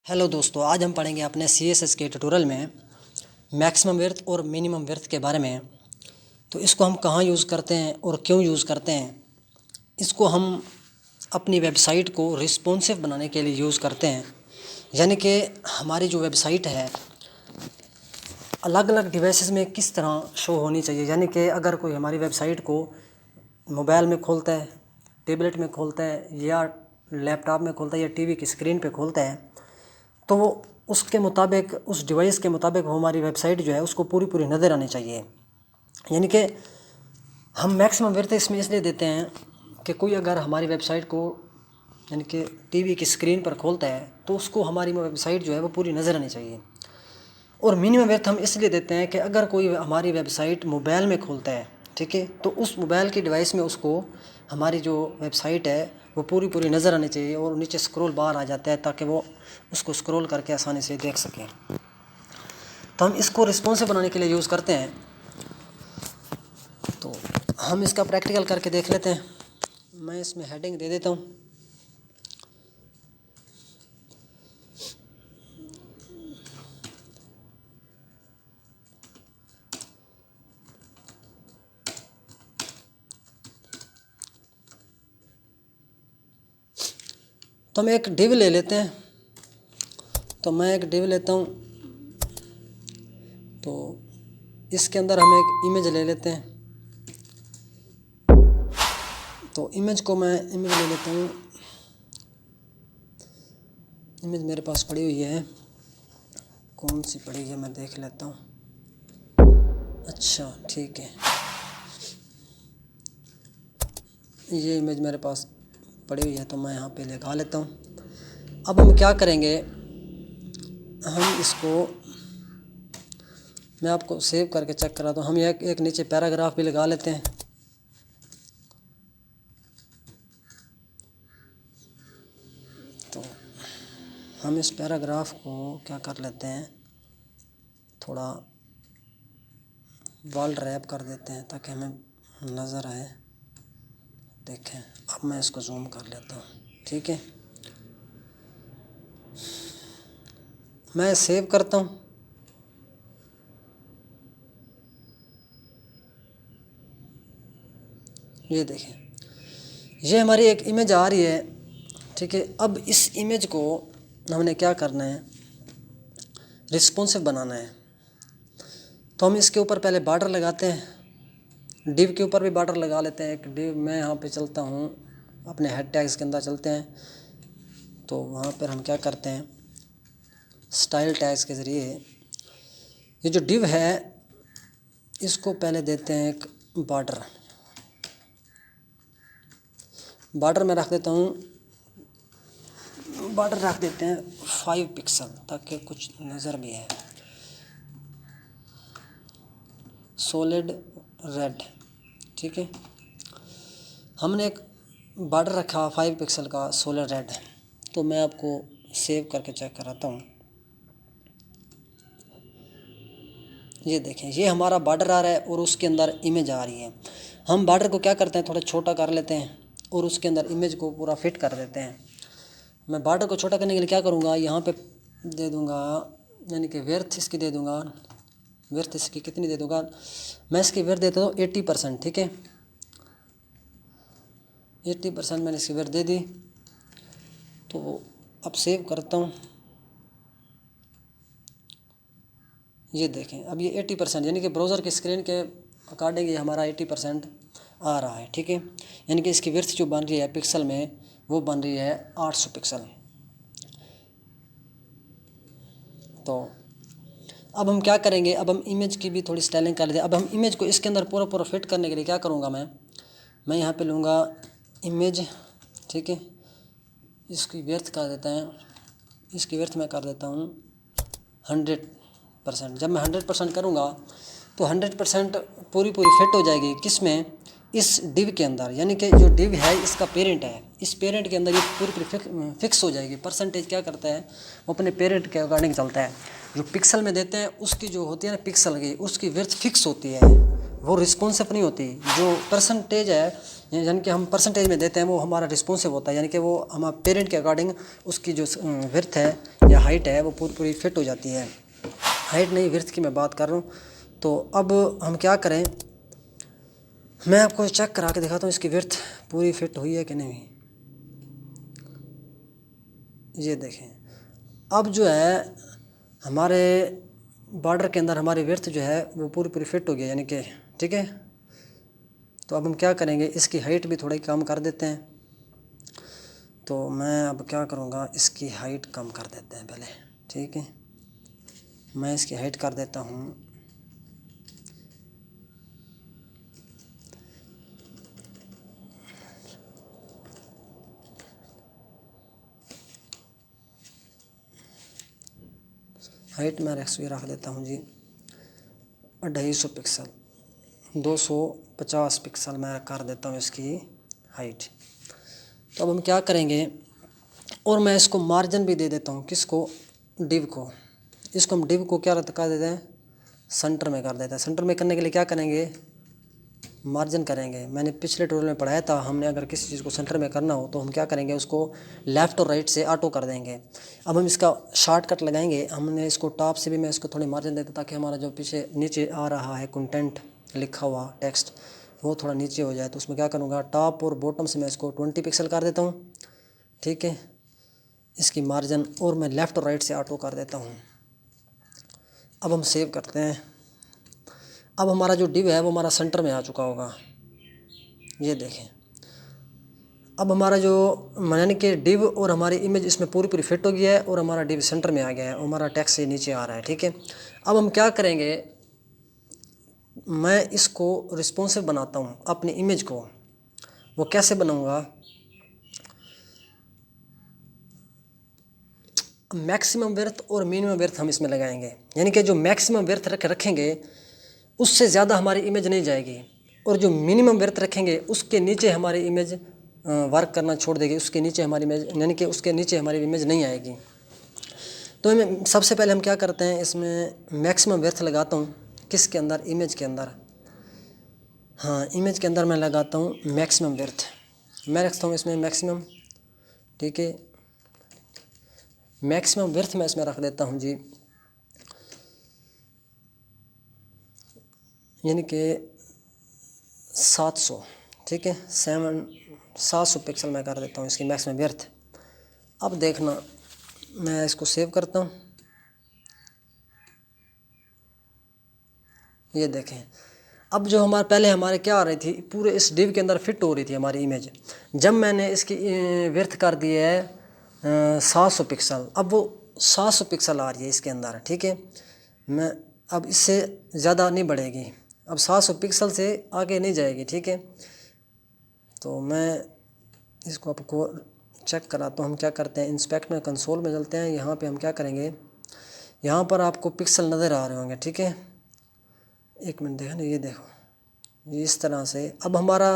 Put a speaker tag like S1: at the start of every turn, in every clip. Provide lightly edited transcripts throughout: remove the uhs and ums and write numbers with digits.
S1: Hello दोस्तों, आज हम पढ़ेंगे अपने CSS के ट्यूटोरियल में मैक्सिमम विड्थ और मिनिमम विड्थ के बारे में। तो इसको हम कहाँ यूज़ करते हैं और क्यों यूज़ करते हैं। इसको हम अपनी वेबसाइट को रिस्पॉन्सिव बनाने के लिए यूज़ करते हैं। यानी कि हमारी जो वेबसाइट है अलग अलग डिवाइसेस में किस तरह शो होनी चाहिए। यानी कि अगर कोई हमारी वेबसाइट को मोबाइल में खोलता है, टैबलेट में खोलता है या लैपटॉप में खोलता है या टीवी की स्क्रीन पे खोलता है, तो वो उसके मुताबिक, उस डिवाइस के मुताबिक वो हमारी वेबसाइट जो है उसको पूरी पूरी नज़र आनी चाहिए। यानी कि हम मैक्सिमम विड्थ इसमें इसलिए देते हैं कि कोई अगर हमारी वेबसाइट को यानी कि टीवी की स्क्रीन पर खोलता है तो उसको हमारी वेबसाइट जो है वो पूरी नज़र आनी चाहिए। और मिनिमम विड्थ हम इसलिए देते हैं कि अगर कोई हमारी वेबसाइट मोबाइल में खोलता है, ठीक है, तो उस मोबाइल की डिवाइस में उसको हमारी जो वेबसाइट है वो पूरी नज़र आनी चाहिए और नीचे स्क्रॉल बार आ जाता है ताकि वो उसको स्क्रॉल करके आसानी से देख सकें। तो हम इसको रिस्पॉन्सिव बनाने के लिए यूज़ करते हैं। तो हम इसका प्रैक्टिकल करके देख लेते हैं। मैं इसमें हेडिंग दे देता हूँ। तो हम एक डिव ले लेते हैं। तो मैं एक डिव लेता हूँ। तो इसके अंदर हम एक इमेज ले लेते हैं। तो इमेज ले लेता हूँ। इमेज मेरे पास पड़ी हुई है। कौन सी पड़ी है मैं देख लेता हूँ। अच्छा, ठीक है, ये इमेज मेरे पास पड़ी हुई है तो मैं यहाँ पे लगा लेता हूँ। अब हम क्या करेंगे, हम इसको, मैं आपको सेव करके चेक कराता हूँ। हम एक नीचे पैराग्राफ भी लगा लेते हैं। तो हम इस पैराग्राफ को क्या कर लेते हैं, थोड़ा वॉल रैप कर देते हैं ताकि हमें नज़र आए। देखें, अब मैं इसको जूम कर लेता हूँ। ठीक है, मैं सेव करता हूँ। ये देखें, ये हमारी एक इमेज आ रही है। ठीक है, अब इस इमेज को हमने क्या करना है, रिस्पॉन्सिव बनाना है। तो हम इसके ऊपर पहले बॉर्डर लगाते हैं। डिव के ऊपर भी बॉर्डर लगा लेते हैं। एक डिव, मैं यहाँ पे चलता हूँ, अपने हेड टैग्स के अंदर चलते हैं। तो वहाँ पर हम क्या करते हैं, स्टाइल टैग्स के ज़रिए ये जो डिव है इसको पहले देते हैं एक बॉर्डर। बॉर्डर में रख देता हूँ, बॉर्डर रख देते हैं 5 पिक्सल ताकि कुछ नज़र भी है। सॉलिड रेड, ठीक है, हमने एक बॉर्डर रखा 5 पिक्सल का सॉलिड रेड। तो मैं आपको सेव करके चेक कराता हूँ। ये देखें, ये हमारा बॉर्डर आ रहा है और उसके अंदर इमेज आ रही है। हम बॉर्डर को क्या करते हैं, थोड़ा छोटा कर लेते हैं और उसके अंदर इमेज को पूरा फिट कर देते हैं। मैं बॉर्डर को छोटा करने के लिए क्या करूँगा, यहाँ पे दे दूँगा, यानी कि विड्थ इसकी दे दूँगा। विड्थ इसकी कितनी दे दूँगा, मैं इसकी विड्थ देता हूँ 80%। ठीक है, 80% मैंने इसकी विड्थ दे दी। तो अब सेव करता हूँ। ये देखें, अब ये 80% यानी कि ब्राउज़र की स्क्रीन के अकॉर्डिंग ये हमारा 80% आ रहा है। ठीक है, यानी कि इसकी विड्थ जो बन रही है पिक्सल में वो बन रही है 800 पिक्सल। तो अब हम क्या करेंगे, अब हम इमेज की भी थोड़ी स्टाइलिंग कर लेते हैं। अब हम इमेज को इसके अंदर पूरा फिट करने के लिए क्या करूँगा, मैं यहाँ पे लूँगा इमेज। ठीक है, इसकी विड्थ कर देते हैं, इसकी विड्थ मैं कर देता हूँ 100%। जब मैं 100% करूँगा तो 100% पूरी फिट हो जाएगी। किस में, इस डिव के अंदर। यानी कि जो डिव है इसका पेरेंट है, इस पेरेंट के अंदर ये पूरी फिक्स हो जाएगी। परसेंटेज क्या करता है, वो अपने पेरेंट के अकॉर्डिंग चलता है। जो पिक्सल में देते हैं उसकी जो होती है ना पिक्सल की, उसकी विड्थ फिक्स होती है, वो रिस्पॉन्सिव नहीं होती। जो परसेंटेज है, यानी कि हम परसेंटेज में देते हैं, वो हमारा रिस्पॉन्सिव होता है। यानी कि वो हमारे पेरेंट के अकॉर्डिंग उसकी जो विड्थ है या हाइट है वो पूरी पूरी फिट हो जाती है। हाइट नहीं, विड्थ की मैं बात कर रहा हूँ। तो अब हम क्या करें, मैं आपको चेक करा के दिखाता हूँ इसकी विड्थ पूरी फिट हुई है कि नहीं। ये देखें, अब जो है हमारे बॉर्डर के अंदर हमारी विड्थ जो है वो पूरी पूरी फिट हो गई, यानी कि ठीक है। तो अब हम क्या करेंगे, इसकी हाइट भी थोड़ी कम कर देते हैं। तो मैं अब क्या करूँगा, इसकी हाइट कम कर देते हैं पहले, ठीक है। मैं इसकी हाइट कर देता हूँ, हाइट मैं रख देता हूँ जी 250 पिक्सल, 250 पिक्सल मैं कर देता हूँ इसकी हाइट। तो अब हम क्या करेंगे, और मैं इसको मार्जिन भी दे देता हूँ, किसको, डिव को। इसको हम डिव को क्या कर देते हैं, सेंटर में कर देते हैं। सेंटर में करने के लिए क्या करेंगे, मार्जिन करेंगे। मैंने पिछले ट्यूटोरियल में पढ़ाया था, हमने अगर किसी चीज़ को सेंटर में करना हो तो हम क्या करेंगे, उसको लेफ़्ट और राइट से ऑटो कर देंगे। अब हम इसका शॉर्टकट लगाएंगे। हमने इसको टॉप से भी मैं इसको थोड़ी मार्जिन देता ताकि हमारा जो पीछे नीचे आ रहा है कंटेंट लिखा हुआ टेक्स्ट वो थोड़ा नीचे हो जाए। तो उसमें क्या करूँगा, टॉप और बॉटम से मैं इसको 20 पिक्सल कर देता हूँ, ठीक है, इसकी मार्जिन, और मैं लेफ़्ट और राइट से ऑटो कर देता हूँ। अब हम सेव करते हैं। अब हमारा जो डिव है वो हमारा सेंटर में आ चुका होगा, ये देखें। अब हमारा जो यानी कि डिव और हमारी इमेज इसमें पूरी पूरी फिट हो गया है और हमारा डिव सेंटर में आ गया है और हमारा टेक्स्ट से नीचे आ रहा है, ठीक है। अब हम क्या करेंगे, मैं इसको रिस्पॉन्सिव बनाता हूँ अपनी इमेज को। वो कैसे बनाऊँगा, मैक्सिमम विड्थ और मिनिमम विड्थ हम इसमें लगाएंगे। यानी कि जो मैक्सिमम विड्थ रखेंगे उससे ज़्यादा हमारी इमेज नहीं जाएगी, और जो मिनिमम विड्थ रखेंगे उसके नीचे हमारी इमेज वर्क करना छोड़ देगी, उसके नीचे हमारी इमेज, यानी कि उसके नीचे हमारी इमेज नहीं आएगी। तो सबसे पहले हम क्या करते हैं, इसमें मैक्सिमम विड्थ लगाता हूँ, किसके अंदर, इमेज के अंदर। हाँ, इमेज के अंदर मैं लगाता हूँ मैक्सिमम विड्थ। मैं रखता हूँ इसमें मैक्सिमम, ठीक है। मैक्सिमम विड्थ मैं इसमें रख देता हूँ जी, यानी कि 700, ठीक है, 700 पिक्सल मैं कर देता हूँ इसकी मैक्सिमम विड्थ। अब देखना, मैं इसको सेव करता हूँ, ये देखें। अब जो पहले हमारे क्या आ रही थी, पूरे इस डिव के अंदर फिट हो रही थी हमारी इमेज। जब मैंने इसकी विड्थ कर दी है 700 पिक्सल, अब वो 700 पिक्सल आ रही है इसके अंदर, ठीक है। मैं अब इससे ज़्यादा नहीं बढ़ेगी, अब 700 पिक्सल से आगे नहीं जाएगी, ठीक है। तो मैं इसको आपको चेक कराता हूँ। हम क्या करते हैं, इंस्पेक्ट में कंसोल में चलते हैं। यहाँ पे हम क्या करेंगे, यहाँ पर आपको पिक्सल नज़र आ रहे होंगे, ठीक है। एक मिनट देखो ना, ये देखो, ये इस तरह से। अब हमारा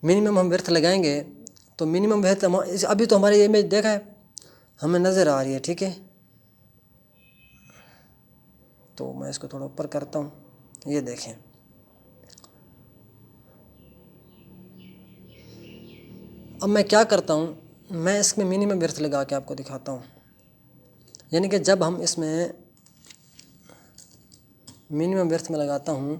S1: मिनिमम हम विड्थ लगाएंगे, तो मिनिमम विड्थ अभी तो हमारी इमेज देखा है हमें नज़र आ रही है, ठीक है। तो मैं इसको थोड़ा ऊपर करता हूँ, ये देखें। अब मैं क्या करता हूँ, मैं इसमें मिनिमम विड्थ लगा के आपको दिखाता हूँ। यानी कि जब हम इसमें मिनिमम विड्थ में लगाता हूँ,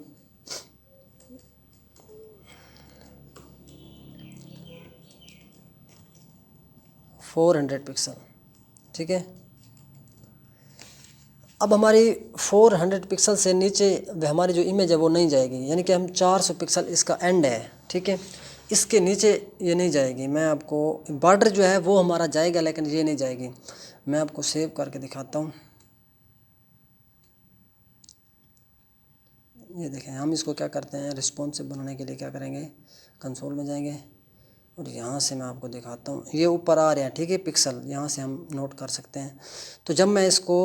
S1: फोर 400 पिक्सल, ठीक है। अब हमारी 400 पिक्सल से नीचे हमारी जो इमेज है वो नहीं जाएगी, यानी कि हम 400 पिक्सल इसका एंड है, ठीक है। इसके नीचे ये नहीं जाएगी। मैं आपको बॉर्डर जो है वो हमारा जाएगा, लेकिन ये नहीं जाएगी। मैं आपको सेव करके दिखाता हूँ, ये देखें। हम इसको क्या करते हैं, रिस्पॉन्सिव बनाने के लिए क्या करेंगे, कंसोल में जाएंगे और यहाँ से मैं आपको दिखाता हूँ, ये ऊपर आ रहे हैं, ठीक है, पिक्सल, यहाँ से हम नोट कर सकते हैं। तो जब मैं इसको,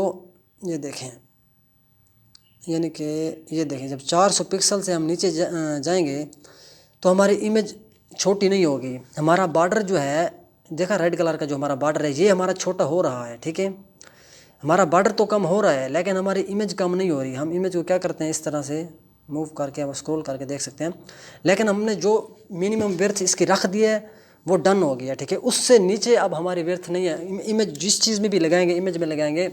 S1: ये देखें, यानी कि ये देखें, जब 400 पिक्सल से हम नीचे जाएंगे तो हमारी इमेज छोटी नहीं होगी। हमारा बॉर्डर जो है, देखा रेड कलर का जो हमारा बॉर्डर है, ये हमारा छोटा हो रहा है, ठीक है। हमारा बॉर्डर तो कम हो रहा है, लेकिन हमारी इमेज कम नहीं हो रही। हम इमेज को क्या करते हैं, इस तरह से मूव करके, हम स्क्रॉल करके देख सकते हैं। लेकिन हमने जो मिनिमम विड्थ इसकी रख दी है वो डन हो गया, ठीक है। उससे नीचे अब हमारी व्यर्थ नहीं है। इमेज जिस चीज़ में भी लगाएंगे, इमेज में लगाएंगे,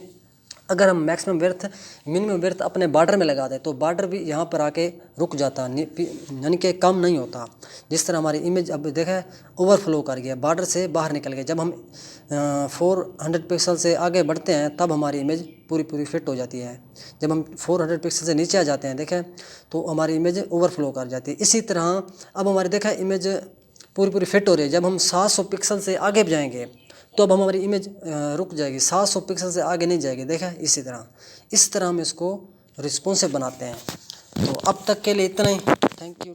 S1: अगर हम मैक्सिमम व्यर्थ मिनिमम व्यर्थ अपने बॉर्डर में लगा दें तो बॉर्डर भी यहाँ पर आके रुक जाता, यानी कि कम नहीं होता। जिस तरह हमारी इमेज अब देखें ओवरफ्लो कर गया, बॉर्डर से बाहर निकल गया। जब हम 400 पिक्सल से आगे बढ़ते हैं तब हमारी इमेज पूरी फिट हो जाती है। जब हम 400 पिक्सल से नीचे आ जाते हैं देखें तो हमारी इमेज ओवरफ्लो कर जाती है। इसी तरह अब हमारी देखें इमेज पूरी फिट हो रही है। जब हम 700 पिक्सल से आगे जाएंगे तो अब हमारी इमेज रुक जाएगी, 700 पिक्सल से आगे नहीं जाएगी। देखें इस तरह हम इसको रिस्पॉन्सिव बनाते हैं। तो अब तक के लिए इतना ही। Thank you.